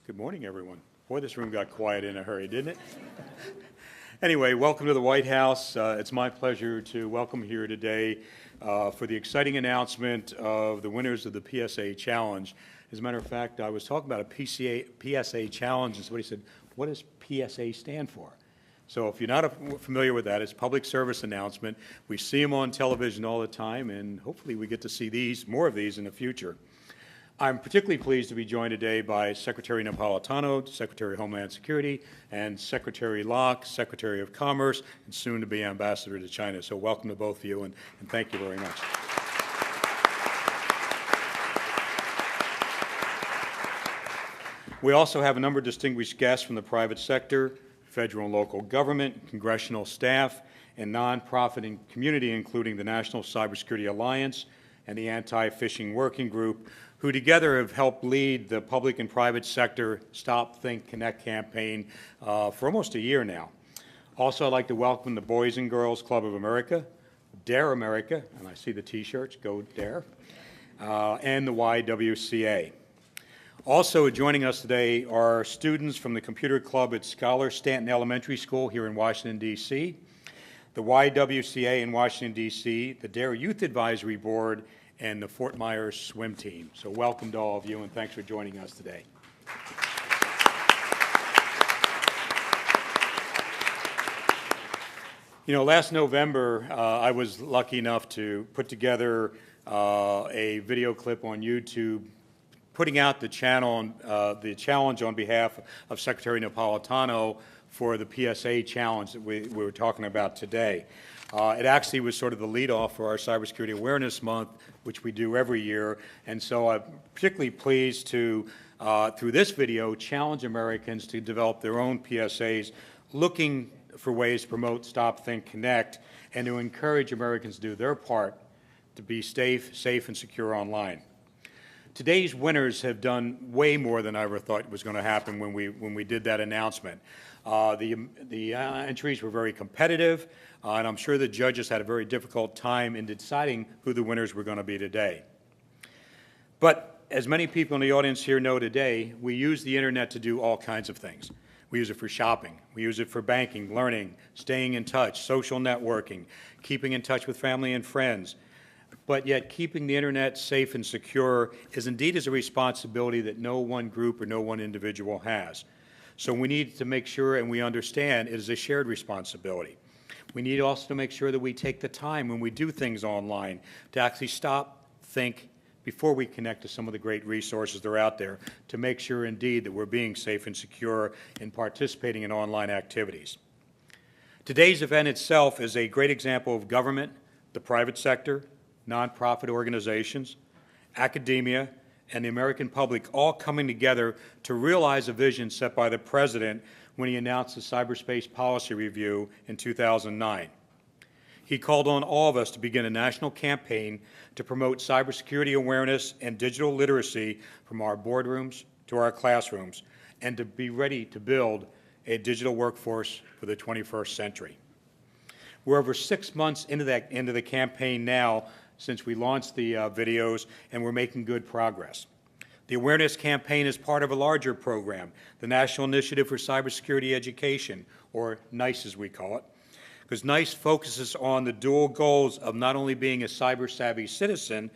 Good morning, everyone. Boy, this room got quiet in a hurry, didn't it? Anyway, welcome to the White House. It's my pleasure to welcome here today for the exciting announcement of the winners of the PSA Challenge. As a matter of fact, I was talking about a PSA Challenge, and somebody said, what does PSA stand for? So if you're not familiar with that, it's public service announcement. We see them on television all the time, and hopefully we get to see more of these in the future. I'm particularly pleased to be joined today by Secretary Napolitano, Secretary of Homeland Security, and Secretary Locke, Secretary of Commerce, and soon to be Ambassador to China. So welcome to both of you, and thank you very much. We also have a number of distinguished guests from the private sector, federal and local government, congressional staff, and nonprofit and community, including the National Cybersecurity Alliance and the Anti-Phishing Working Group, who together have helped lead the public and private sector Stop, Think, Connect campaign for almost a year now. Also, I'd like to welcome the Boys and Girls Club of America, Dare America, and I see the T-shirts, go Dare, and the YWCA. Also joining us today are students from the Computer Club at Scholar Stanton Elementary School here in Washington, D.C., the YWCA in Washington, D.C., the Dare Youth Advisory Board, and the Fort Myers swim team. So welcome to all of you, and thanks for joining us today. You know, last November, I was lucky enough to put together a video clip on YouTube putting out the challenge on behalf of Secretary Napolitano for the PSA challenge that we were talking about today. It actually was sort of the lead-off for our Cybersecurity Awareness Month, which we do every year. And so I'm particularly pleased to, through this video, challenge Americans to develop their own PSAs, looking for ways to promote Stop, Think, Connect, and to encourage Americans to do their part to be safe and secure online. Today's winners have done way more than I ever thought was going to happen when we did that announcement. The entries were very competitive, and I'm sure the judges had a very difficult time in deciding who the winners were going to be today. But as many people in the audience here know today, we use the internet to do all kinds of things. We use it for shopping, we use it for banking, learning, staying in touch, social networking, keeping in touch with family and friends. But yet keeping the internet safe and secure is a responsibility that no one group or no one individual has. So we need to make sure and we understand it is a shared responsibility. We need also to make sure that we take the time when we do things online to actually stop, think, before we connect to some of the great resources that are out there to make sure indeed that we're being safe and secure in participating in online activities. Today's event itself is a great example of government, the private sector, nonprofit organizations, academia, and the American public all coming together to realize a vision set by the President when he announced the Cyberspace Policy Review in 2009. He called on all of us to begin a national campaign to promote cybersecurity awareness and digital literacy from our boardrooms to our classrooms, and to be ready to build a digital workforce for the 21st century. We're over 6 months into the campaign now since we launched the videos, and we're making good progress. The awareness campaign is part of a larger program, the National Initiative for Cybersecurity Education, or NICE as we call it, because NICE focuses on the dual goals of not only being a cyber-savvy citizen,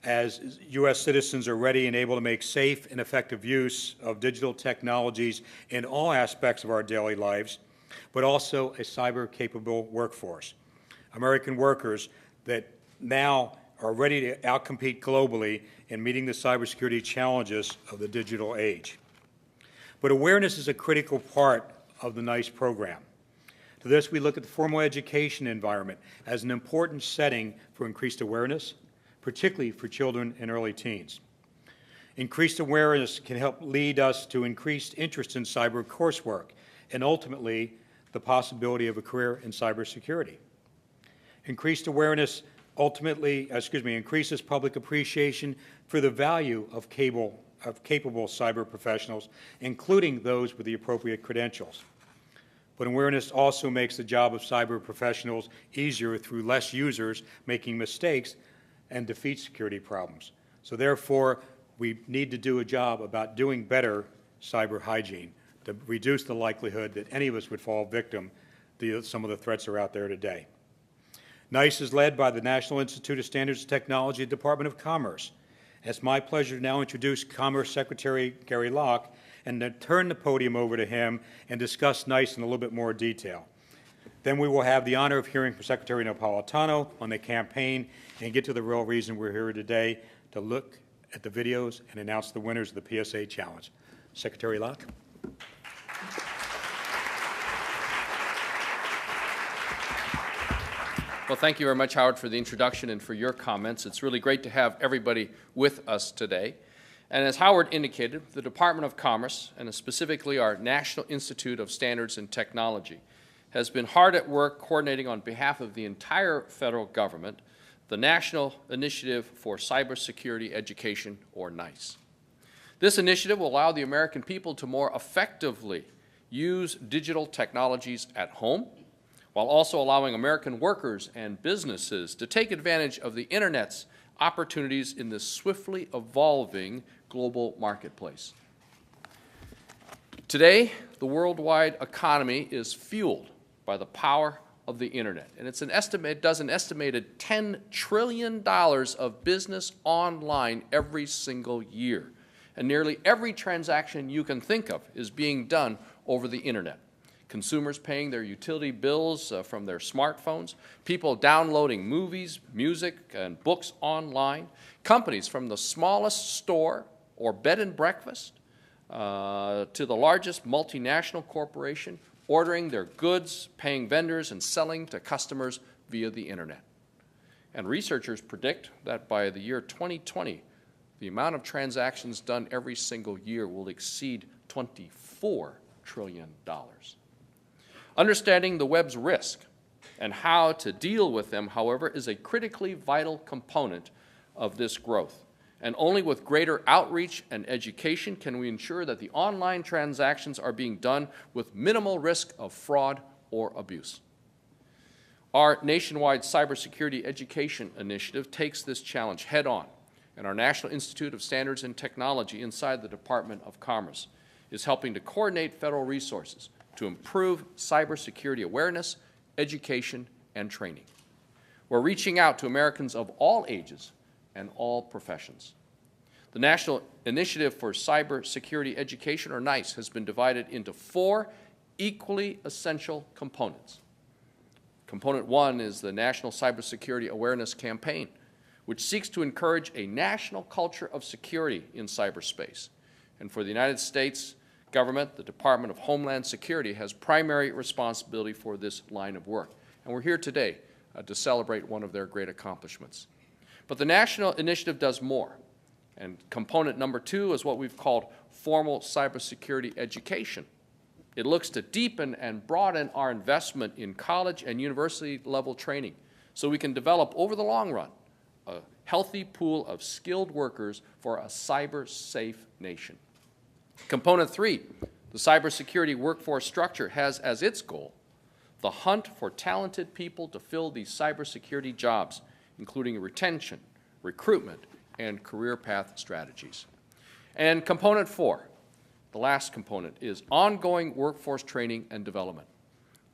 as U.S. citizens are ready and able to make safe and effective use of digital technologies in all aspects of our daily lives, but also a cyber-capable workforce. American workers that now are ready to outcompete globally in meeting the cybersecurity challenges of the digital age. But awareness is a critical part of the NICE program. To this, we look at the formal education environment as an important setting for increased awareness, particularly for children and early teens. Increased awareness can help lead us to increased interest in cyber coursework and ultimately the possibility of a career in cybersecurity. Increased awareness increases public appreciation for the value of capable cyber professionals, including those with the appropriate credentials. But awareness also makes the job of cyber professionals easier through less users making mistakes and defeats security problems. So therefore, we need to do a job about doing better cyber hygiene to reduce the likelihood that any of us would fall victim to some of the threats that are out there today. NICE is led by the National Institute of Standards and Technology, Department of Commerce. It's my pleasure to now introduce Commerce Secretary Gary Locke and to turn the podium over to him and discuss NICE in a little bit more detail. Then we will have the honor of hearing from Secretary Napolitano on the campaign and get to the real reason we're here today, to look at the videos and announce the winners of the PSA Challenge. Secretary Locke. Well, thank you very much, Howard, for the introduction and for your comments. It's really great to have everybody with us today. And as Howard indicated, the Department of Commerce, and specifically our National Institute of Standards and Technology, has been hard at work coordinating on behalf of the entire federal government the National Initiative for Cybersecurity Education, or NICE. This initiative will allow the American people to more effectively use digital technologies at home, while also allowing American workers and businesses to take advantage of the Internet's opportunities in this swiftly evolving global marketplace. Today, the worldwide economy is fueled by the power of the Internet, and it does an estimated $10 trillion of business online every single year, and nearly every transaction you can think of is being done over the Internet. Consumers paying their utility bills from their smartphones, people downloading movies, music, and books online, companies from the smallest store or bed and breakfast to the largest multinational corporation ordering their goods, paying vendors, and selling to customers via the Internet. And researchers predict that by the year 2020, the amount of transactions done every single year will exceed $24 trillion. Understanding the web's risk and how to deal with them, however, is a critically vital component of this growth. And only with greater outreach and education can we ensure that the online transactions are being done with minimal risk of fraud or abuse. Our nationwide cybersecurity education initiative takes this challenge head on, and our National Institute of Standards and Technology inside the Department of Commerce is helping to coordinate federal resources to improve cybersecurity awareness, education, and training. We're reaching out to Americans of all ages and all professions. The National Initiative for Cybersecurity Education, or NICE, has been divided into 4 equally essential components. Component 1 is the National Cybersecurity Awareness Campaign, which seeks to encourage a national culture of security in cyberspace. And for the United States government, the Department of Homeland Security has primary responsibility for this line of work. And we're here today to celebrate one of their great accomplishments. But the national initiative does more. And component number 2 is what we've called formal cybersecurity education. It looks to deepen and broaden our investment in college and university level training so we can develop over the long run a healthy pool of skilled workers for a cyber-safe nation. Component 3, the cybersecurity workforce structure, has as its goal the hunt for talented people to fill these cybersecurity jobs, including retention, recruitment, and career path strategies. And component 4, the last component, is ongoing workforce training and development.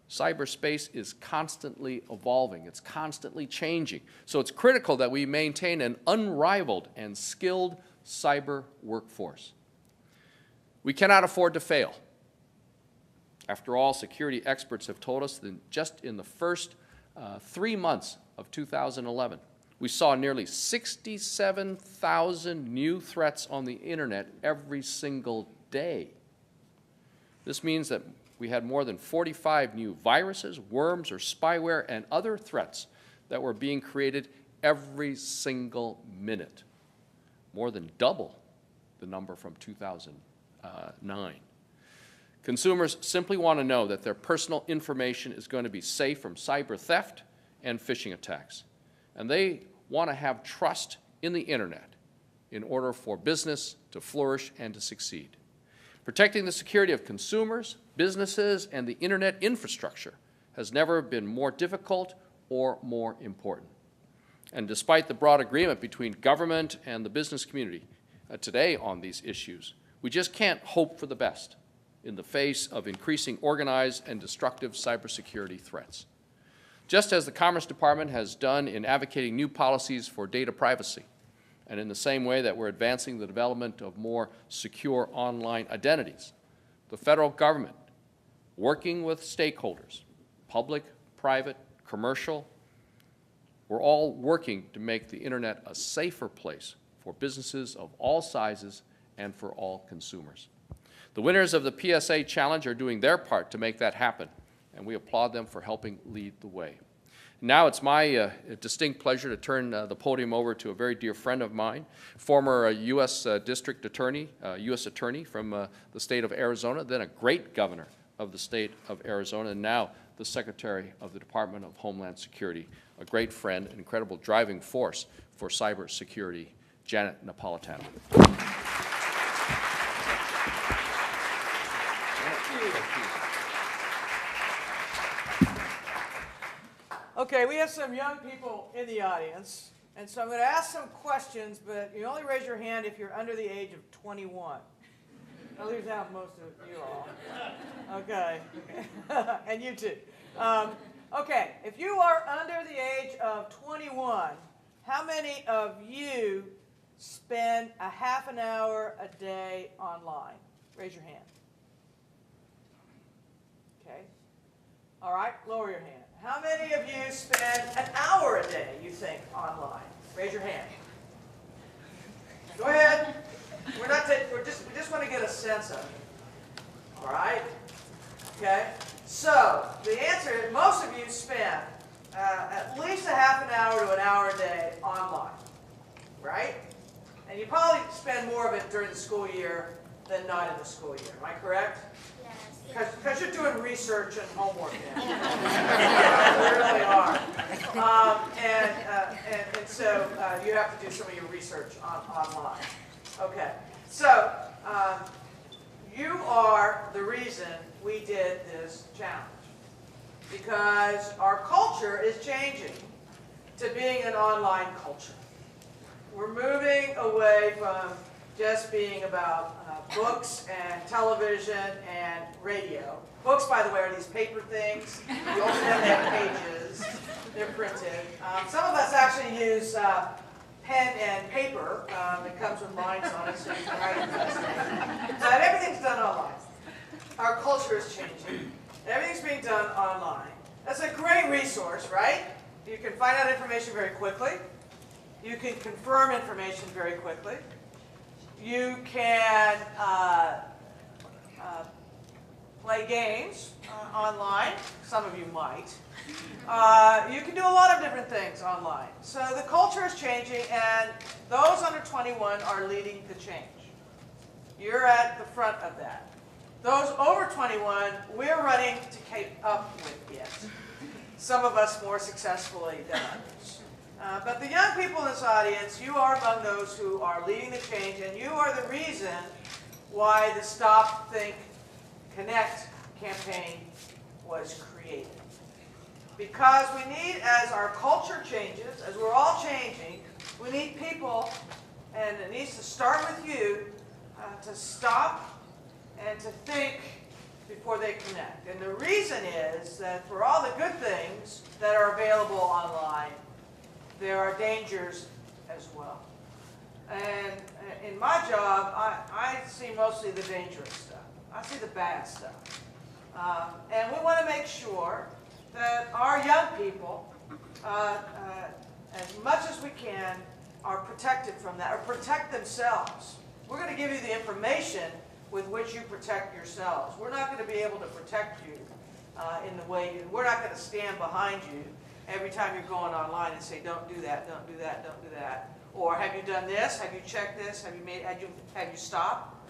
Cyberspace is constantly evolving. It's constantly changing. So it's critical that we maintain an unrivaled and skilled cyber workforce. We cannot afford to fail. After all, security experts have told us that just in the first 3 months of 2011, we saw nearly 67,000 new threats on the Internet every single day. This means that we had more than 45 new viruses, worms, or spyware and other threats that were being created every single minute, more than double the number from 2009. Consumers simply want to know that their personal information is going to be safe from cyber theft and phishing attacks. And they want to have trust in the Internet in order for business to flourish and to succeed. Protecting the security of consumers, businesses, and the Internet infrastructure has never been more difficult or more important. And despite the broad agreement between government and the business community today on these issues, We just can't hope for the best in the face of increasing organized and destructive cybersecurity threats. Just as the Commerce Department has done in advocating new policies for data privacy, and in the same way that we're advancing the development of more secure online identities, the federal government, working with stakeholders, public, private, commercial, we're all working to make the Internet a safer place for businesses of all sizes and for all consumers. The winners of the PSA challenge are doing their part to make that happen, and we applaud them for helping lead the way. Now it's my distinct pleasure to turn the podium over to a very dear friend of mine, former U.S. District Attorney, U.S. Attorney from the state of Arizona, then a great governor of the state of Arizona, and now the Secretary of the Department of Homeland Security, a great friend, an incredible driving force for cybersecurity, Janet Napolitano. Okay, we have some young people in the audience, and so I'm going to ask some questions, but you only raise your hand if you're under the age of 21. I'll leave out most of you all. Okay, and you too. Okay, if you are under the age of 21, how many of you spend a half an hour a day online? Raise your hand. Okay. All right, lower your hand. How many of you spend an hour a day, you think, online? Raise your hand. Go ahead. We just want to get a sense of it. All right? Okay? So, the answer is most of you spend at least a half an hour to an hour a day online. Right? And you probably spend more of it during the school year than not in the school year. Am I correct? Because you're doing research and homework now. You really are. And so you have to do some of your research online. Okay. So you are the reason we did this challenge. Because our culture is changing to being an online culture. We're moving away from just being about books and television and radio. Books, by the way, are these paper things. You open them, they have pages. They're printed. Some of us actually use pen and paper. It comes with lines on it, so you can write it. But everything's done online. Our culture is changing. Everything's being done online. That's a great resource, right? You can find out information very quickly. You can confirm information very quickly. You can play games online. Some of you might. You can do a lot of different things online. So the culture is changing, and those under 21 are leading the change. You're at the front of that. Those over 21, we're running to keep up with it. Some of us more successfully than others. But the young people in this audience, you are among those who are leading the change, and you are the reason why the Stop, Think, Connect campaign was created. Because we need, as our culture changes, as we're all changing, we need people, and it needs to start with you, to stop and to think before they connect. And the reason is that for all the good things that are available online, there are dangers as well. And in my job, I see mostly the dangerous stuff. I see the bad stuff. And we want to make sure that our young people, as much as we can, are protected from that, or protect themselves. We're going to give you the information with which you protect yourselves. We're not going to be able to protect you in the way we're not going to stand behind you every time you're going online and say, don't do that, don't do that, don't do that. Or have you done this? Have you checked this? Have you stopped?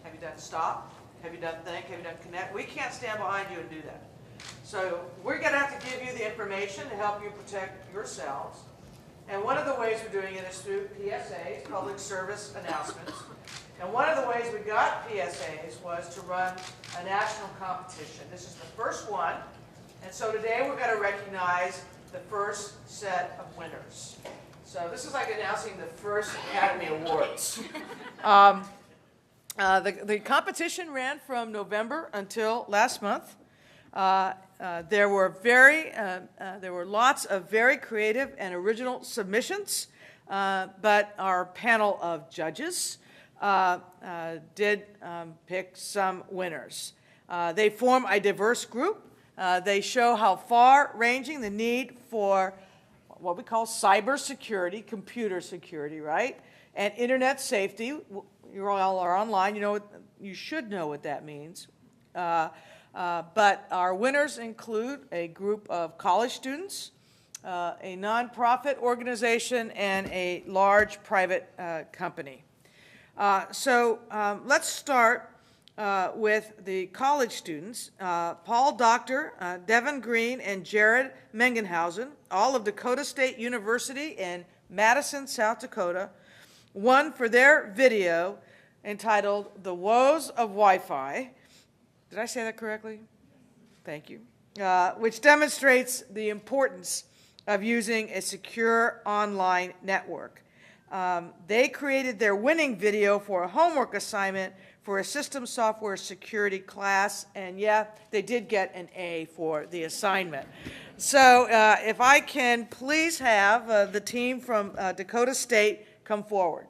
Have you done stop? Have you done think? Have you done connect? We can't stand behind you and do that. So we're going to have to give you the information to help you protect yourselves. And one of the ways we're doing it is through PSAs, public service announcements. And one of the ways we got PSAs was to run a national competition. This is the first one. And so today we're going to recognize the first set of winners. So this is like announcing the first Academy Awards. The competition ran from November until last month. There were lots of very creative and original submissions, but our panel of judges did pick some winners. They form a diverse group. They show how far-ranging the need for what we call cybersecurity, computer security, right, and internet safety. You all are online. You should know what that means. But our winners include a group of college students, a nonprofit organization, and a large private company. So let's start with the college students. Paul Doctor, Devin Green, and Jared Mengenhausen, all of Dakota State University in Madison, South Dakota, won for their video entitled "The Woes of Wi-Fi." Did I say that correctly? Thank you. Which demonstrates the importance of using a secure online network. They created their winning video for a homework assignment for a system software security class, and yeah, they did get an A for the assignment. So if I can please have the team from Dakota State come forward.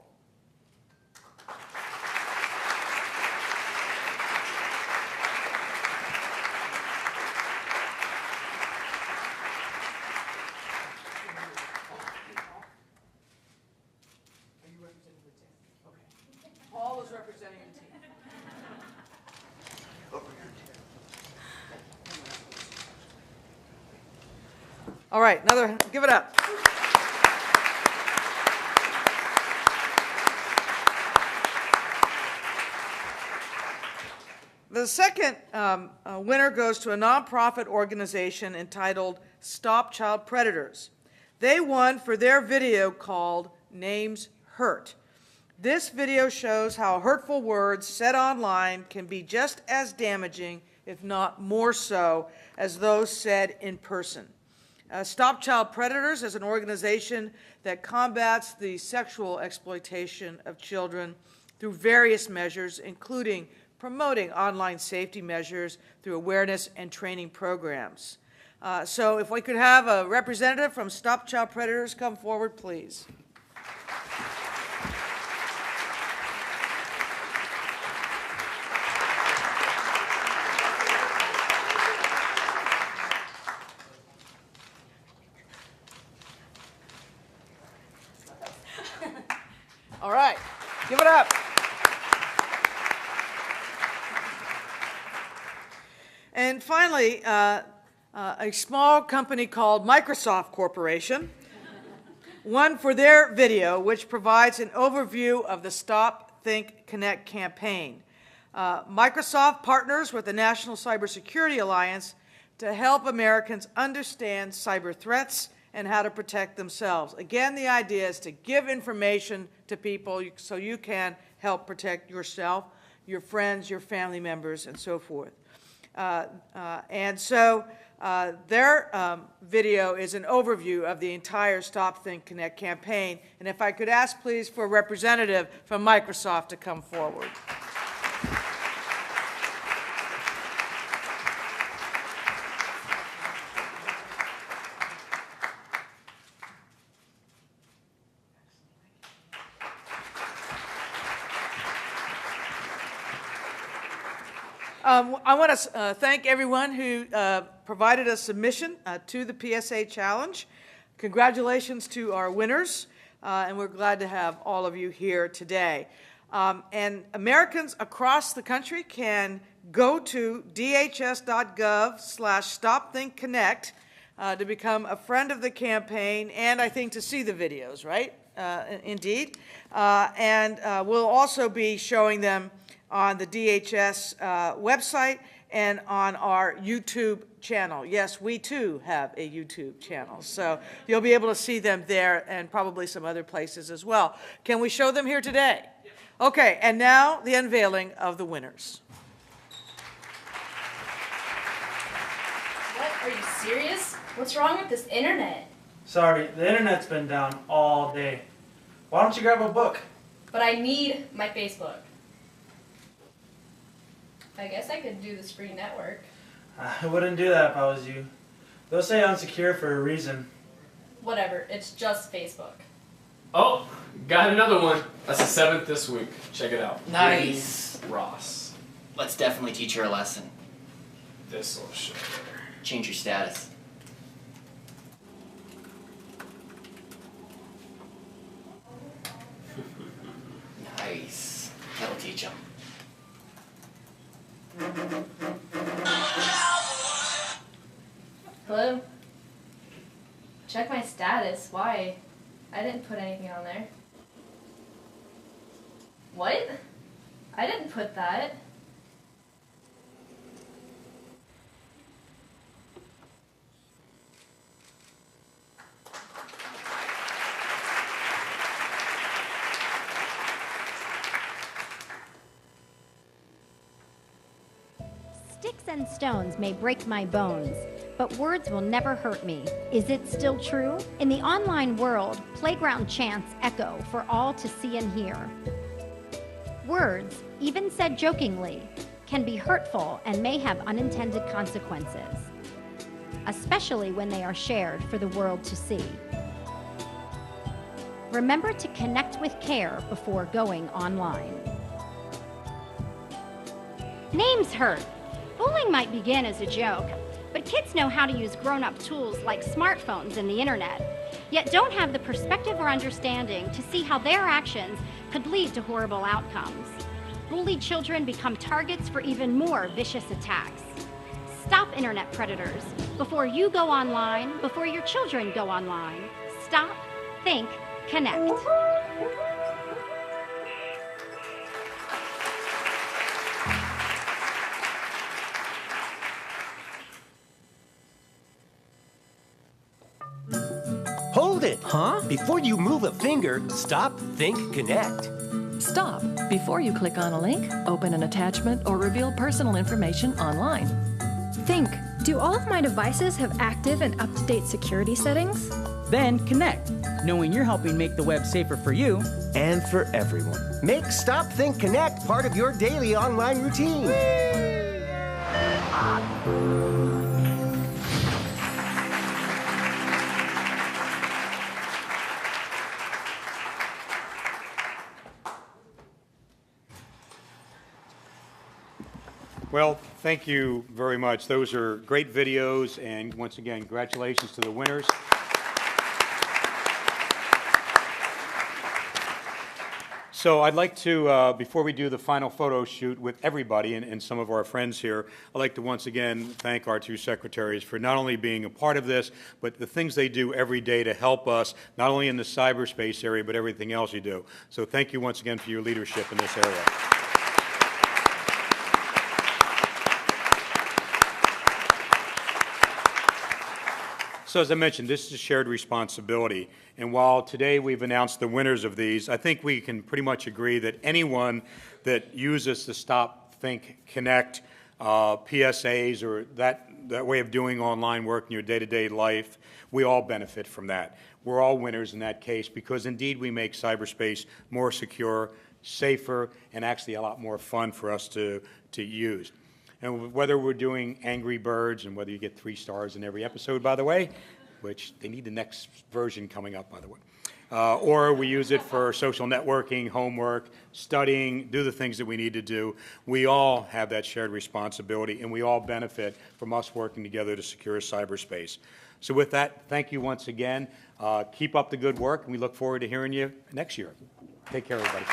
Paul is representing the team. All right, give it up. The second winner goes to a nonprofit organization entitled Stop Child Predators. They won for their video called Names Hurt. This video shows how hurtful words said online can be just as damaging, if not more so, as those said in person. Stop Child Predators is an organization that combats the sexual exploitation of children through various measures, including promoting online safety measures through awareness and training programs. So if we could have a representative from Stop Child Predators come forward, please. All right, give it up. And finally, a small company called Microsoft Corporation won for their video, which provides an overview of the Stop, Think, Connect campaign. Microsoft partners with the National Cybersecurity Alliance to help Americans understand cyber threats and how to protect themselves. Again, the idea is to give information to people so you can help protect yourself, your friends, your family members, and so forth. And so their video is an overview of the entire Stop, Think, Connect campaign. And if I could ask, please, for a representative from Microsoft to come forward. I want to thank everyone who provided a submission to the PSA Challenge. Congratulations to our winners, and we're glad to have all of you here today. And Americans across the country can go to dhs.gov/StopThinkConnect to become a friend of the campaign and I think to see the videos, right? Indeed. And we'll also be showing them on the DHS website and on our YouTube channel. Yes, we too have a YouTube channel, so you'll be able to see them there and probably some other places as well. Can we show them here today? Yes. Okay, and now the unveiling of the winners. What? Are you serious? What's wrong with this internet? Sorry, the internet's been down all day. Why don't you grab a book? But I need my Facebook. I guess I could do this free network. I wouldn't do that if I was you. They'll say unsecure for a reason. Whatever, it's just Facebook. Oh, got another one. That's the 7th this week. Check it out. Nice. Brittany Ross. Let's definitely teach her a lesson. This'll show her. Change your status. Nice. That'll teach them. Hello? Check my status. Why? I didn't put anything on there. What? I didn't put that. Sticks and stones may break my bones, but words will never hurt me. Is it still true? In the online world, playground chants echo for all to see and hear. Words, even said jokingly, can be hurtful and may have unintended consequences, especially when they are shared for the world to see. Remember to connect with care before going online. Names hurt. Bullying might begin as a joke, but kids know how to use grown-up tools like smartphones and the internet, yet don't have the perspective or understanding to see how their actions could lead to horrible outcomes. Bullied children become targets for even more vicious attacks. Stop internet predators before you go online, before your children go online. Stop, think, connect. Hold it! Huh? Before you move a finger, stop, think, connect. Stop. Before you click on a link, open an attachment, or reveal personal information online. Think, do all of my devices have active and up-to-date security settings? Then connect, knowing you're helping make the web safer for you And for everyone. Make Stop, Think, Connect part of your daily online routine. Well, thank you very much. Those are great videos, and once again, congratulations to the winners. So I'd like to, before we do the final photo shoot with everybody and some of our friends here, I'd like to once again thank our two secretaries for not only being a part of this, but the things they do every day to help us, not only in the cyberspace area, but everything else you do. So thank you once again for your leadership in this area. So as I mentioned, this is a shared responsibility. And while today we've announced the winners of these, I think we can pretty much agree that anyone that uses the Stop, Think, Connect PSAs or that way of doing online work in your day-to-day life, we all benefit from that. We're all winners in that case because indeed we make cyberspace more secure, safer, and actually a lot more fun for us to use. And whether we're doing Angry Birds, and whether you get 3 stars in every episode, by the way, which they need the next version coming up, by the way, or we use it for social networking, homework, studying, do the things that we need to do, we all have that shared responsibility, and we all benefit from us working together to secure cyberspace. So with that, thank you once again. Keep up the good work, and we look forward to hearing you next year. Take care, everybody.